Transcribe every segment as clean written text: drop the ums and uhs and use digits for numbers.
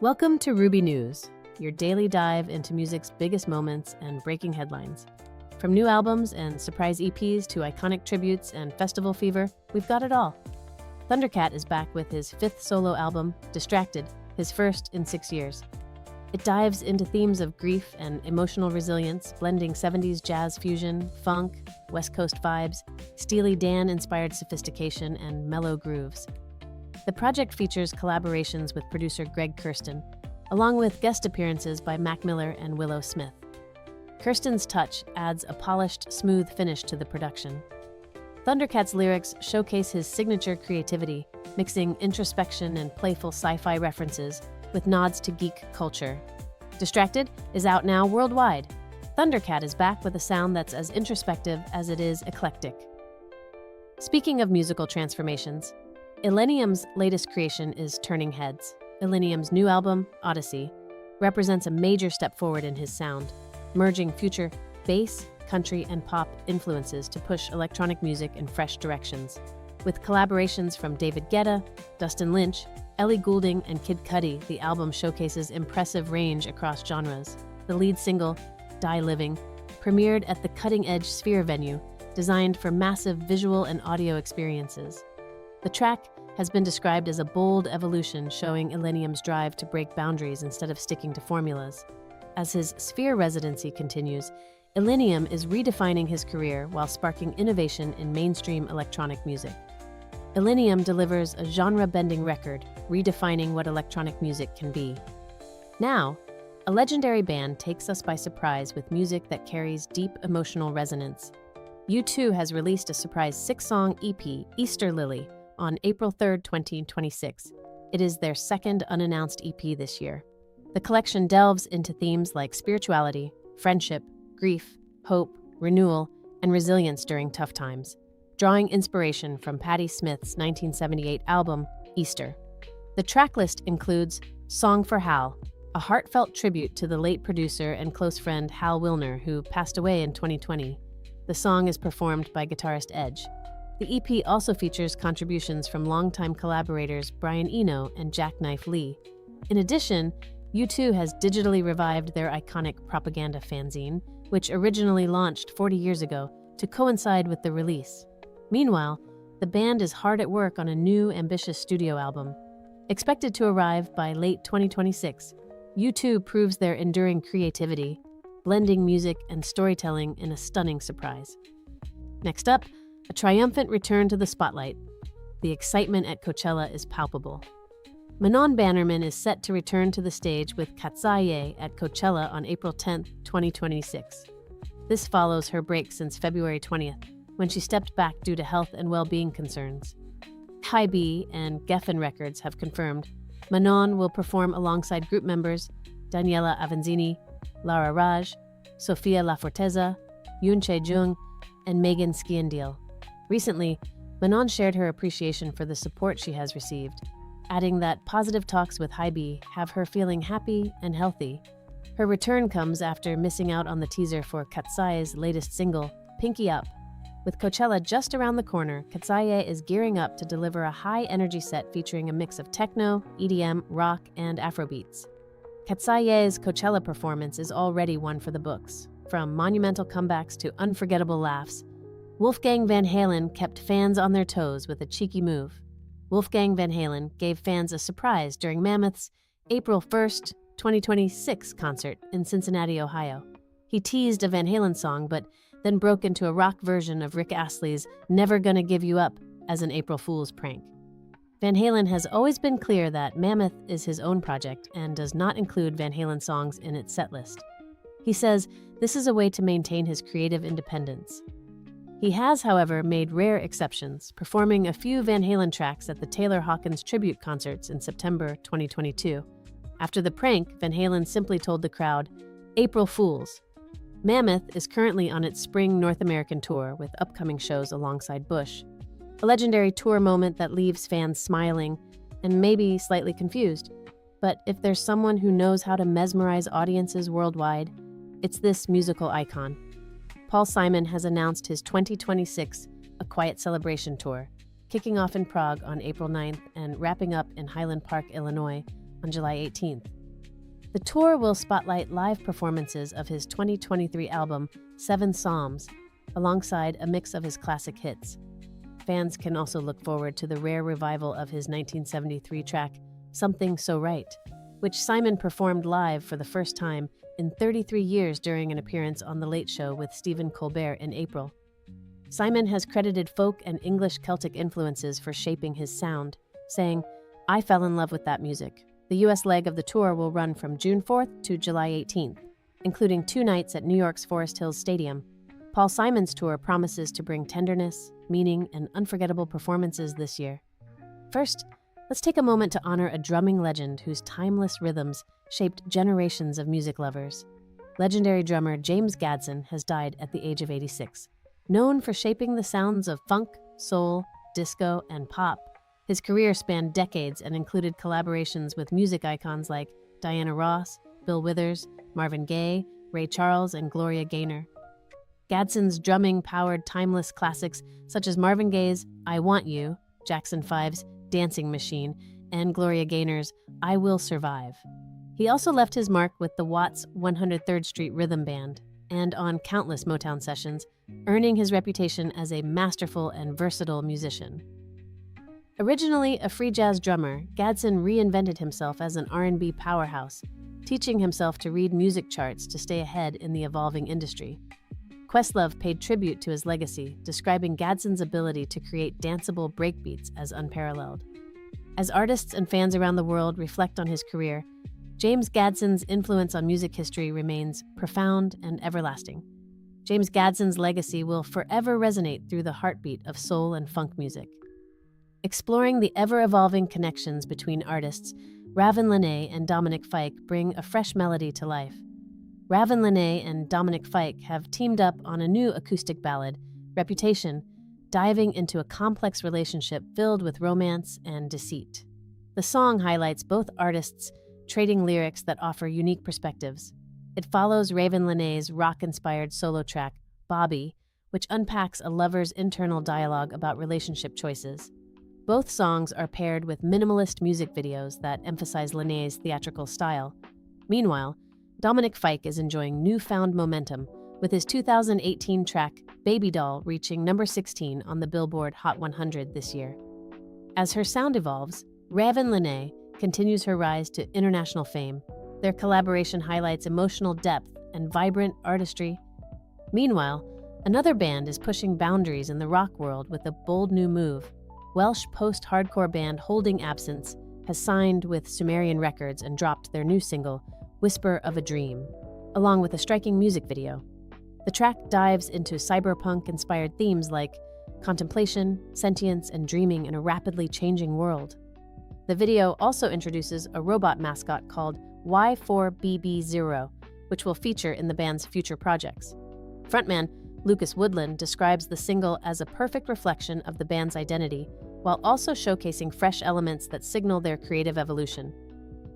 Welcome to Ruby News, your daily dive into music's biggest moments and breaking headlines. From new albums and surprise EPs to iconic tributes and festival fever, we've got it all. Thundercat is back with his fifth solo album, Distracted, his first in 6 years. It dives into themes of grief and emotional resilience, blending 70s jazz fusion, funk, West Coast vibes, Steely Dan-inspired sophistication, and mellow grooves. The project features collaborations with producer Greg Kurstin, along with guest appearances by Mac Miller and Willow Smith. Kurstin's touch adds a polished, smooth finish to the production. Thundercat's lyrics showcase his signature creativity, mixing introspection and playful sci-fi references with nods to geek culture. Distracted is out now worldwide. Thundercat is back with a sound that's as introspective as it is eclectic. Speaking of musical transformations, ILLENIUM's latest creation is turning heads. ILLENIUM's new album, Odyssey, represents a major step forward in his sound, merging future bass, country, and pop influences to push electronic music in fresh directions. With collaborations from David Guetta, Dustin Lynch, Ellie Goulding, and Kid Cudi, the album showcases impressive range across genres. The lead single, Die Living, premiered at the Cutting Edge Sphere venue, designed for massive visual and audio experiences. The track has been described as a bold evolution, showing ILLENIUM's drive to break boundaries instead of sticking to formulas. As his Sphere residency continues, ILLENIUM is redefining his career while sparking innovation in mainstream electronic music. ILLENIUM delivers a genre-bending record, redefining what electronic music can be. Now, a legendary band takes us by surprise with music that carries deep emotional resonance. U2 has released a surprise 6-song EP, Easter Lily, on April 3, 2026. It is their second unannounced EP this year. The collection delves into themes like spirituality, friendship, grief, hope, renewal, and resilience during tough times, drawing inspiration from Patti Smith's 1978 album, Easter. The tracklist includes Song for Hal, a heartfelt tribute to the late producer and close friend Hal Willner, who passed away in 2020. The song is performed by guitarist Edge. The EP also features contributions from longtime collaborators Brian Eno and Jackknife Lee. In addition, U2 has digitally revived their iconic propaganda fanzine, which originally launched 40 years ago, to coincide with the release. Meanwhile, the band is hard at work on a new, ambitious studio album. Expected to arrive by late 2026, U2 proves their enduring creativity, blending music and storytelling in a stunning surprise. Next up, a triumphant return to the spotlight. The excitement at Coachella is palpable. Manon Bannerman is set to return to the stage with KATSEYE at Coachella on April 10, 2026. This follows her break since February 20th, when she stepped back due to health and well-being concerns. HYBE and Geffen Records have confirmed Manon will perform alongside group members Daniela Avanzini, Lara Raj, Sofia Laforteza, Yoon Chae-jung, and Megan Skiandil. Recently, Manon shared her appreciation for the support she has received, adding that positive talks with HYBE have her feeling happy and healthy. Her return comes after missing out on the teaser for KATSEYE's latest single, Pinky Up. With Coachella just around the corner, KATSEYE is gearing up to deliver a high-energy set featuring a mix of techno, EDM, rock, and Afrobeats. KATSEYE's Coachella performance is already one for the books. From monumental comebacks to unforgettable laughs, Wolfgang Van Halen kept fans on their toes with a cheeky move. Wolfgang Van Halen gave fans a surprise during Mammoth's April 1st, 2026 concert in Cincinnati, Ohio. He teased a Van Halen song, but then broke into a rock version of Rick Astley's Never Gonna Give You Up as an April Fool's prank. Van Halen has always been clear that Mammoth is his own project and does not include Van Halen songs in its setlist. He says this is a way to maintain his creative independence. He has, however, made rare exceptions, performing a few Van Halen tracks at the Taylor Hawkins tribute concerts in September 2022. After the prank, Van Halen simply told the crowd, April Fools. Mammoth is currently on its spring North American tour with upcoming shows alongside Bush. A legendary tour moment that leaves fans smiling and maybe slightly confused. But if there's someone who knows how to mesmerize audiences worldwide, it's this musical icon. Paul Simon has announced his 2026 A Quiet Celebration tour, kicking off in Prague on April 9th and wrapping up in Highland Park, Illinois, on July 18th. The tour will spotlight live performances of his 2023 album, Seven Psalms, alongside a mix of his classic hits. Fans can also look forward to the rare revival of his 1973 track, Something So Right, which Simon performed live for the first time in 33 years during an appearance on The Late Show with Stephen Colbert in April. Simon has credited folk and English Celtic influences for shaping his sound, saying, "I fell in love with that music." The U.S. leg of the tour will run from June 4th to July 18th, including 2 nights at New York's Forest Hills Stadium. Paul Simon's tour promises to bring tenderness, meaning, and unforgettable performances this year. First, let's take a moment to honor a drumming legend whose timeless rhythms shaped generations of music lovers. Legendary drummer James Gadson has died at the age of 86. Known for shaping the sounds of funk, soul, disco, and pop, his career spanned decades and included collaborations with music icons like Diana Ross, Bill Withers, Marvin Gaye, Ray Charles, and Gloria Gaynor. Gadson's drumming-powered timeless classics such as Marvin Gaye's I Want You, Jackson 5's Dancing Machine, and Gloria Gaynor's I Will Survive. He also left his mark with the Watts 103rd Street Rhythm Band and on countless Motown sessions, earning his reputation as a masterful and versatile musician. Originally a free jazz drummer, Gadson reinvented himself as an R&B powerhouse, teaching himself to read music charts to stay ahead in the evolving industry. Questlove paid tribute to his legacy, describing Gadson's ability to create danceable breakbeats as unparalleled. As artists and fans around the world reflect on his career, James Gadson's influence on music history remains profound and everlasting. James Gadson's legacy will forever resonate through the heartbeat of soul and funk music. Exploring the ever-evolving connections between artists, Ravyn, Lenae, and Dominic Fike bring a fresh melody to life. Ravyn, Lenae, and Dominic Fike have teamed up on a new acoustic ballad, Reputation, diving into a complex relationship filled with romance and deceit. The song highlights both artists trading lyrics that offer unique perspectives. It follows Ravyn Lenae's rock-inspired solo track, Bobby, which unpacks a lover's internal dialogue about relationship choices. Both songs are paired with minimalist music videos that emphasize Lenae's theatrical style. Meanwhile, Dominic Fike is enjoying newfound momentum, with his 2018 track, Baby Doll, reaching number 16 on the Billboard Hot 100 this year. As her sound evolves, Ravyn Lenae continues her rise to international fame. Their collaboration highlights emotional depth and vibrant artistry. Meanwhile, another band is pushing boundaries in the rock world with a bold new move. Welsh post-hardcore band Holding Absence has signed with Sumerian Records and dropped their new single, Whisper of a Dream, along with a striking music video. The track dives into cyberpunk-inspired themes like contemplation, sentience, and dreaming in a rapidly changing world. The video also introduces a robot mascot called Y4BB0, which will feature in the band's future projects. Frontman Lucas Woodland describes the single as a perfect reflection of the band's identity, while also showcasing fresh elements that signal their creative evolution.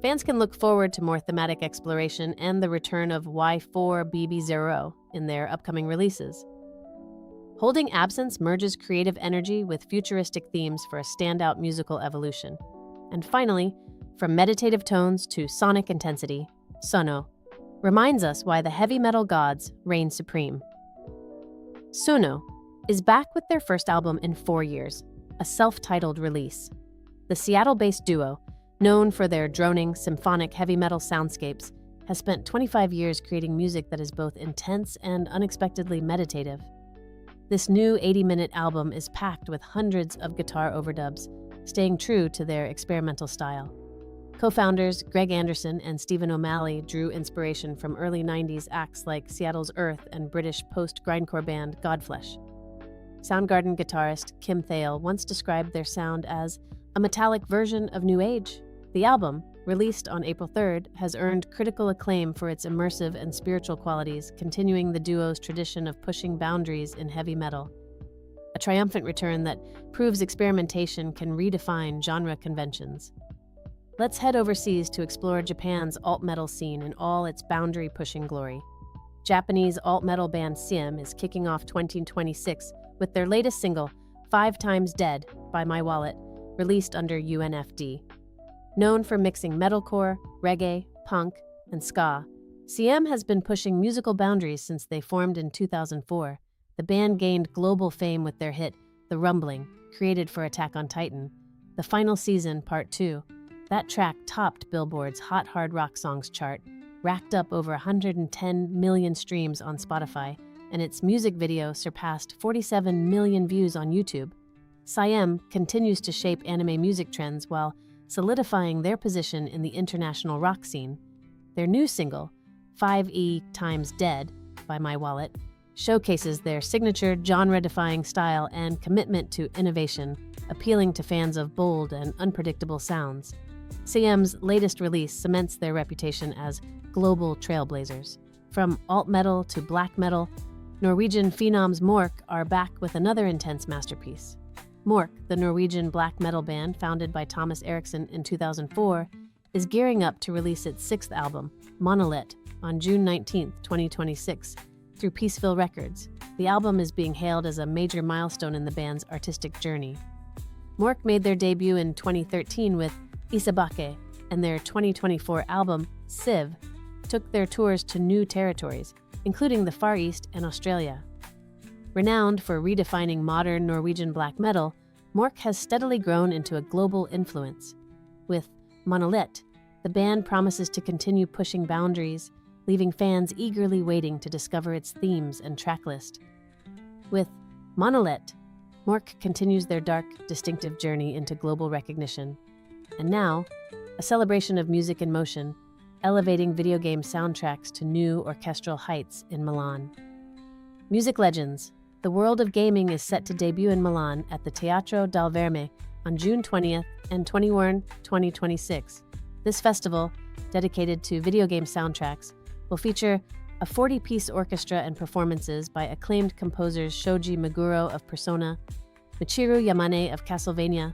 Fans can look forward to more thematic exploration and the return of Y4BB0 in their upcoming releases. Holding Absence merges creative energy with futuristic themes for a standout musical evolution. And finally, from meditative tones to sonic intensity, Sunn O reminds us why the heavy metal gods reign supreme. Sunn O is back with their first album in 4 years, a self-titled release. The Seattle-based duo, known for their droning, symphonic heavy metal soundscapes, has spent 25 years creating music that is both intense and unexpectedly meditative. This new 80-minute album is packed with hundreds of guitar overdubs, staying true to their experimental style. Co-founders Greg Anderson and Stephen O'Malley drew inspiration from early 90s acts like Seattle's Earth and British post-grindcore band Godflesh. Soundgarden guitarist Kim Thale once described their sound as a metallic version of New Age. The album, released on April 3rd, has earned critical acclaim for its immersive and spiritual qualities, continuing the duo's tradition of pushing boundaries in heavy metal. A triumphant return that proves experimentation can redefine genre conventions. Let's head overseas to explore Japan's alt-metal scene in all its boundary-pushing glory. Japanese alt-metal band SIM is kicking off 2026 with their latest single, 5 Times Dead, by My Wallet, released under UNFD. Known for mixing metalcore, reggae, punk, and ska, CM has been pushing musical boundaries since they formed in 2004. The band gained global fame with their hit, The Rumbling, created for Attack on Titan. The Final Season, Part 2. That track topped Billboard's Hot Hard Rock Songs chart, racked up over 110 million streams on Spotify, and its music video surpassed 47 million views on YouTube. CM continues to shape anime music trends while solidifying their position in the international rock scene. Their new single, 5E Times Dead by My Wallet, showcases their signature genre-defying style and commitment to innovation, appealing to fans of bold and unpredictable sounds. CM's latest release cements their reputation as global trailblazers. From alt-metal to black metal, Norwegian phenoms Mork are back with another intense masterpiece. Mork, the Norwegian black metal band founded by Thomas Eriksson in 2004, is gearing up to release its sixth album, Monolitt, on June 19, 2026, through Peaceville Records. The album is being hailed as a major milestone in the band's artistic journey. Mork made their debut in 2013 with Isabake, and their 2024 album, Civ, took their tours to new territories, including the Far East and Australia. Renowned for redefining modern Norwegian black metal, Mork has steadily grown into a global influence. With Monolitt, the band promises to continue pushing boundaries, leaving fans eagerly waiting to discover its themes and tracklist. With Monolitt, Mork continues their dark, distinctive journey into global recognition. And now, a celebration of music in motion, elevating video game soundtracks to new orchestral heights in Milan. Music legends. The world of gaming is set to debut in Milan at the Teatro dal Verme on June 20th and 21, 2026. This festival, dedicated to video game soundtracks, will feature a 40-piece orchestra and performances by acclaimed composers Shoji Meguro of Persona, Michiru Yamane of Castlevania,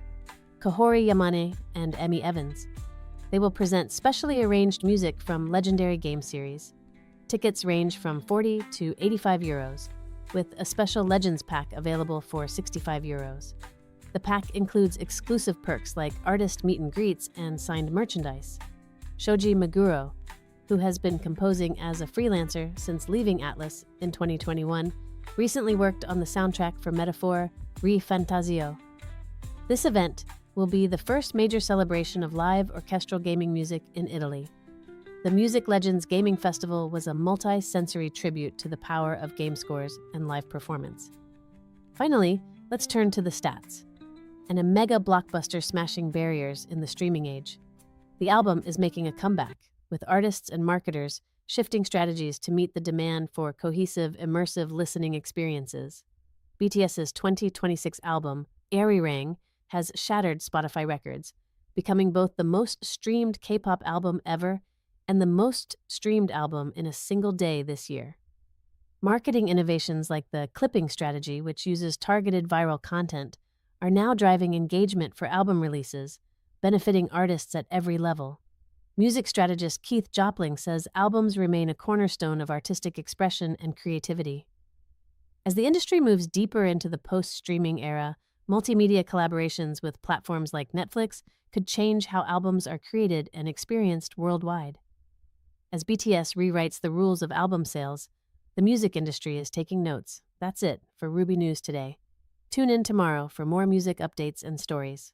Kohori Yamane, and Emmy Evans. They will present specially arranged music from legendary game series. Tickets range from 40 to 85 euros, with a special Legends pack available for 65 euros. The pack includes exclusive perks like artist meet and greets and signed merchandise. Shoji Meguro, who has been composing as a freelancer since leaving Atlus in 2021, recently worked on the soundtrack for Metaphor Re Fantasio. This event will be the first major celebration of live orchestral gaming music in Italy. The Music Legends Gaming Festival was a multi-sensory tribute to the power of game scores and live performance. Finally, let's turn to the stats. And a mega blockbuster smashing barriers in the streaming age. The album is making a comeback, with artists and marketers shifting strategies to meet the demand for cohesive, immersive listening experiences. BTS's 2026 album, ARIRANG, has shattered Spotify records, becoming both the most streamed K-pop album ever and the most streamed album in a single day this year. Marketing innovations like the clipping strategy, which uses targeted viral content, are now driving engagement for album releases, benefiting artists at every level. Music strategist Keith Jopling says albums remain a cornerstone of artistic expression and creativity. As the industry moves deeper into the post-streaming era, multimedia collaborations with platforms like Netflix could change how albums are created and experienced worldwide. As BTS rewrites the rules of album sales, the music industry is taking notes. That's it for Ruby News today. Tune in tomorrow for more music updates and stories.